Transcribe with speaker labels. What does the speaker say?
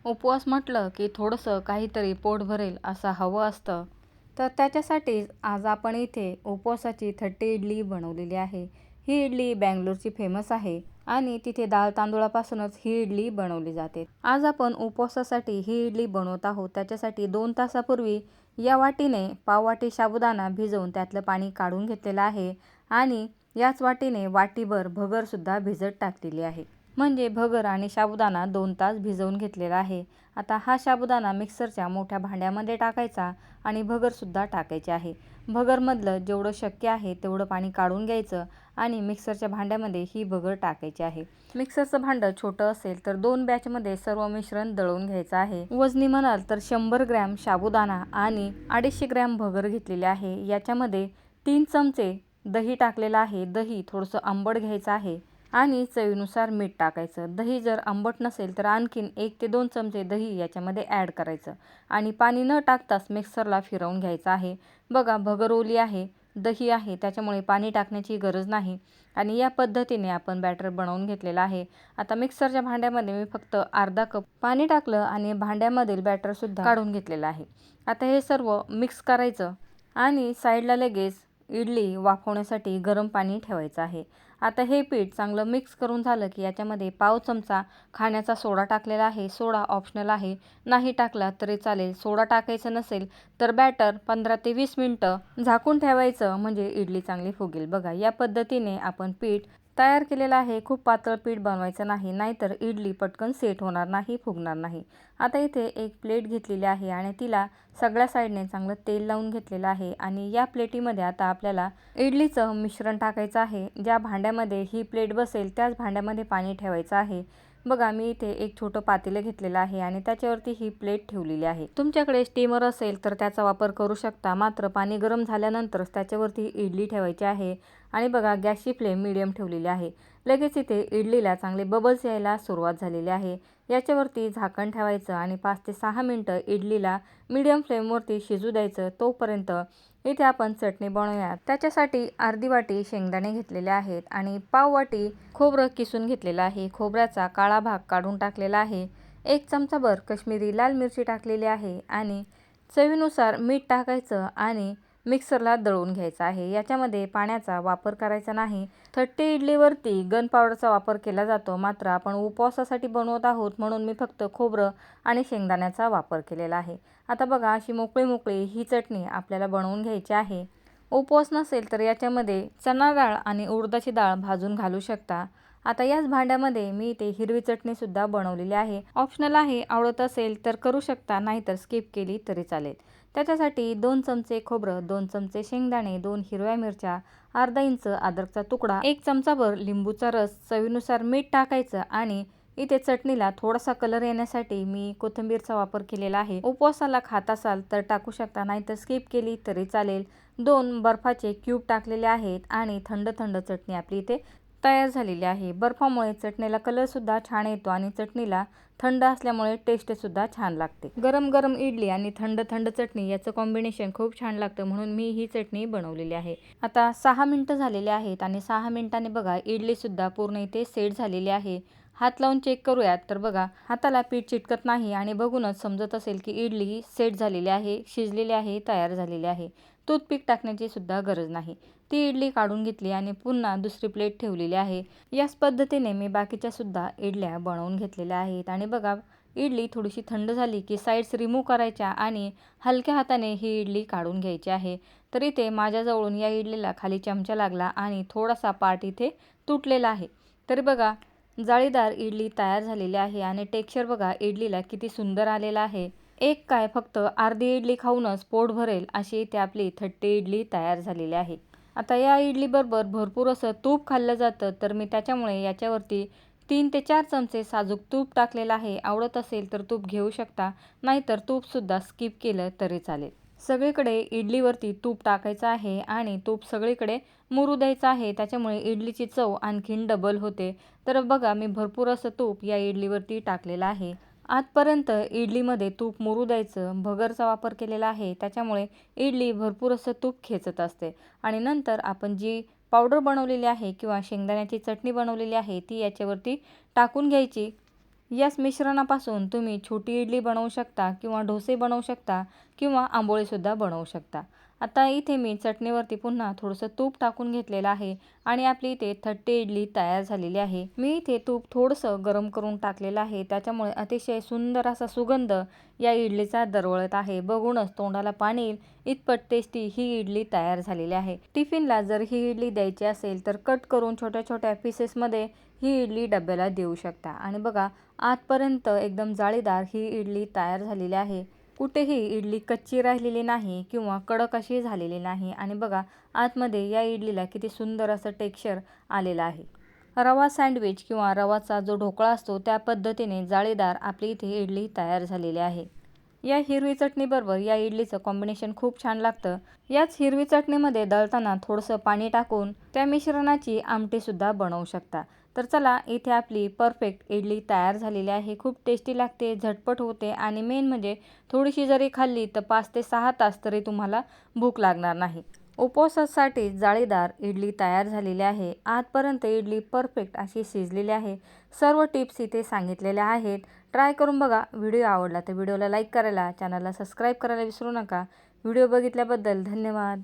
Speaker 1: उपवास म्हटलं की थोडंसं काहीतरी पोट भरेल असं हवं असतं. तर त्याच्यासाठीच आज आपण इथे उपवासाची थट्टी इडली बनवलेली आहे. ही इडली बंगलोरची फेमस आहे आणि तिथे डाळ तांदूळापासूनच ही इडली बनवली जाते. आज आपण उपवासासाठी ही इडली बनवत आहोत. त्याच्यासाठी 2 तासापूर्वी या वाटीने पाववाटी साबुदाणा भिजवून त्यातलं पाणी काढून घेतलेलं आहे आणि याच वाटीने वाटीभर भगरसुद्धा भिजत टाकलेली आहे. म्हणजे भगर आणि साबुदाणा 2 तास भिजवून घेतलेला आहे. आता हा साबुदाणा मिक्सरच्या मोठ्या भांड्यामध्ये टाकायचा आणि भगरसुद्धा टाकायची आहे. भगरमधलं जेवढं शक्य आहे तेवढं पाणी काढून घ्यायचं आणि मिक्सरच्या भांड्यामध्ये ही भगर टाकायची आहे. मिक्सरचं भांडं छोटं असेल तर 2 बॅचमध्ये सर्व मिश्रण दळून घ्यायचं आहे. वजनी म्हणाल तर 100 ग्रॅम साबुदाणा आणि 250 ग्रॅम भगर घेतलेली आहे. याच्यामध्ये 3 चमचे दही टाकलेलं आहे. दही थोडंसं आंबट घ्यायचं आहे आणि चवीनुसार मीठ टाकायचं. दही जर आंबट नसेल तर आणखीन 1 ते 2 चमचे दही याच्यामध्ये ॲड करायचं आणि पाणी न टाकताच मिक्सरला फिरवून घ्यायचं आहे. बघा भगर ओली आहे, दही आहे, त्याच्यामुळे पाणी टाकण्याची गरज नाही आणि या पद्धतीने आपण बॅटर बनवून घेतलेलं आहे. आता मिक्सरच्या भांड्यामध्ये मी फक्त अर्धा कप पाणी टाकलं आणि भांड्यामधील बॅटरसुद्धा काढून घेतलेलं आहे. आता हे सर्व मिक्स करायचं आणि साईडला लगेच इडली वाफवण्यासाठी गरम पाणी ठेवायचं आहे. आता हे पीठ चांगलं मिक्स करून झालं की याच्यामध्ये पाव चमचा खाण्याचा सोडा टाकलेला आहे. सोडा ऑप्शनल आहे, नाही टाकला तरी चालेल. सोडा टाकायचा नसेल तर बॅटर 15 ते 20 मिनटं झाकून ठेवायचं म्हणजे इडली चांगली फुगेल. बघा या पद्धतीने आपण पीठ तयार केलेलं आहे. खूप पातळ पीठ बनवायचं नाही, नाहीतर इडली पटकन सेट होणार नाही, फुगणार नाही. आता इथे एक प्लेट घेतलेली आहे आणि तिला सगळ्या साईडने चांगलं तेल लावून घेतलेलं आहे आणि या प्लेटीमध्ये आता आपल्याला इडलीचं मिश्रण टाकायचं आहे. ज्या भांड्यामध्ये ही प्लेट बसेल त्याच भांड्यामध्ये पाणी ठेवायचं आहे. बघा मी इथे एक छोटं पातेलं घेतलेलं आहे आणि त्याच्यावरती ही प्लेट ठेवलेली आहे. तुमच्याकडे स्टीमर असेल तर त्याचा वापर करू शकता. मात्र पाणी गरम झाल्यानंतरच त्याच्यावरती इडली ठेवायची आहे आणि बघा गॅसची फ्लेम मीडियम ठेवलेली आहे. लगेच इथे इडलीला चांगले बबल्स यायला सुरुवात झालेली आहे. याच्यावरती झाकण ठेवायचं आणि 5 ते 6 मिनटं इडलीला मीडियम फ्लेमवरती शिजू द्यायचं. तोपर्यंत इथे आपण चटणी बनवूयात. त्याच्यासाठी अर्धी वाटी शेंगदाणे घेतलेले आहेत आणि पाव वाटी खोबरं किसून घेतलेलं आहे. खोबऱ्याचा काळा भाग काढून टाकलेला आहे. 1 चमचाभर काश्मीरी लाल मिरची टाकलेली आहे आणि चवीनुसार मीठ टाकायचं आणि मिक्सरला दळून घ्यायचं आहे. याच्यामध्ये पाण्याचा वापर करायचा नाही. थट्टी इडलीवरती गन पावडरचा वापर केला जातो, मात्र आपण उपवासासाठी बनवत आहोत म्हणून मी फक्त खोबरं आणि शेंगदाण्याचा वापर केलेला आहे. आता बघा अशी मोकळी मोकळी ही चटणी आपल्याला बनवून घ्यायची आहे. उपवास नसेल तर याच्यामध्ये चणा डाळ आणि उडदाची डाळ भाजून घालू शकता. आता याच भांड्यामध्ये मी इथे हिरवी चटणीसुद्धा बनवलेली आहे. ऑप्शनल आहे, आवडत असेल तर करू शकता, नाहीतर स्किप केली तरी चालेल. त्याच्यासाठी 2 चमचे खोबरं, 2 चमचे शेंगदाणे, 2 हिरव्या मिरच्या, अर्धा इंच अद्रकचा तुकडा, 1 चमचाभर लिंबूचा रस, चवीनुसार मीठ टाकायचं आणि इथे चटणीला थोडासा कलर येण्यासाठी मी कोथिंबीरचा वापर केलेला आहे. उपवासाला खात असाल तर टाकू शकता, नाहीतर स्किप केली तरी चालेल. 2 बर्फाचे क्यूब टाकलेले आहेत आणि थंड थंड चटणी आपली इथे तयार झालेली आहे. बर्फामुळे चटणीला कलरसुद्धा छान येतो आणि चटणीला थंड असल्यामुळे टेस्टसुद्धा छान लागते. गरम गरम इडली आणि थंड थंड चटणी याचं कॉम्बिनेशन खूप छान लागतं, म्हणून मी ही चटणी बनवलेली आहे. आता 6 मिनटं झालेली आहेत आणि 6 मिनिटांनी बघा इडलीसुद्धा पूर्ण इथे सेट झालेली आहे. हात लावून चेक करूयात तर बघा हाताला पीठ चिटकत नाही आणि बघूनच समजत असेल की इडली सेट झालेली आहे, शिजलेली आहे, तयार झालेली आहे. टूथपिक टाकण्याची सुद्धा गरज नाही. ती इडली काढून घेतली आणि पुन्हा दुसरी प्लेट ठेवलेली आहे. याच पद्धतीने मी बाकीच्या सुद्धा इडल्या बनवून घेतलेल्या आहेत आणि बघा इडली थोडीशी थंड झाली की साईड्स रिमूव्ह करायच्या आणि हलक्या हाताने ही इडली काढून घ्यायची आहे. तर इथे माझ्याजवळून या इडलीला खाली चमचा लागला आणि थोडासा पार्ट इथे तुटलेला आहे. तरी बघा जाळीदार इडली तयार झालेली आहे आणि टेक्स्चर बघा इडलीला किती सुंदर आलेला आहे. एक काय फक्त अर्धी इडली खाऊनच पोट भरेल अशी इथे आपली थट्टी इडली तयार झालेली आहे. आता या इडलीबरोबर भरपूर असं तूप खाल्लं जातं, तर मी त्याच्यामुळे याच्यावरती 3 ते 4 चमचे साजूक तूप टाकलेलं आहे. आवडत असेल तर तूप घेऊ शकता, नाहीतर तूपसुद्धा स्किप केलं तरी चालेल. सगळीकडे इडलीवरती तूप टाकायचं आहे आणि तूप सगळीकडे मुरू द्यायचं आहे. त्याच्यामुळे इडलीची चव आणखीन डबल होते. तर बघा मी भरपूर असं तूप या इडलीवरती टाकलेलं आहे. आतपर्यंत इडलीमध्ये तूप मुरू द्यायचं. भगरचा वापर केलेला आहे, त्याच्यामुळे इडली भरपूर असं तूप खेचत असते आणि नंतर आपण जी पावडर बनवलेली आहे किंवा शेंगदाण्याची चटणी बनवलेली आहे ती याच्यावरती टाकून घ्यायची. याच मिश्रणापासून तुम्ही छोटी इडली बनवू शकता किंवा डोसे बनवू शकता किंवा आंबोळीसुद्धा बनवू शकता। आता इथे मी चटणीवरती पुन्हा थोडंसं तूप टाकून घेतलेलं आहे आणि आपली इथे थट्टी इडली तयार झालेली आहे। मी इथे तूप थोडंसं गरम करून टाकलेलं आहे, त्याच्यामुळे अतिशय सुंदर असा सुगंध या इडलीचा दरवळत आहे। बघूनच तोंडाला पाणी येईल इतपत टेस्टी ही इडली तयार झालेली आहे। टिफिनला जर ही इडली द्यायची असेल तर कट करून छोट्या छोट्या पीसेसमध्ये ही इडली डब्याला देऊ शकता। आणि बघा, आतपर्यंत एकदम जाळीदार ही इडली तयार झालेली आहे। कुठेही इडली कच्ची राहिलेली नाही किंवा कडक अशी झालेली नाही। आणि बघा, आतमध्ये या इडलीला किती सुंदर असं टेक्स्चर आलेलं आहे। रवा सँडविच किंवा रवाचा जो ढोकळा असतो त्या पद्धतीने जाळीदार आपली इथे इडली तयार झालेली आहे। या हिरवी चटणीबरोबर या इडलीचं कॉम्बिनेशन खूप छान लागतं। याच हिरवी चटणीमध्ये दळताना थोडंसं पाणी टाकून त्या मिश्रणाची आमटीसुद्धा बनवू शकता। तर चला, इथे आपली परफेक्ट इडली तयार झालेली आहे। खूप टेस्टी लागते, झटपट होते आणि मेन म्हणजे थोडीशी जरी खाल्ली तर 5 ते 6 तास तरी तुम्हाला भूक लागणार नाही। उपवासासाठी जाळीदार इडली तयार झालेली आहे। आतपर्यंत इडली परफेक्ट अशी शिजलेली आहे। सर्व टिप्स इथे सांगितलेल्या आहेत, ट्राय करून बघा। व्हिडिओ आवडला तर व्हिडिओला लाईक करायला, चॅनलला सबस्क्राईब करायला विसरू नका। व्हिडिओ बघितल्याबद्दल धन्यवाद।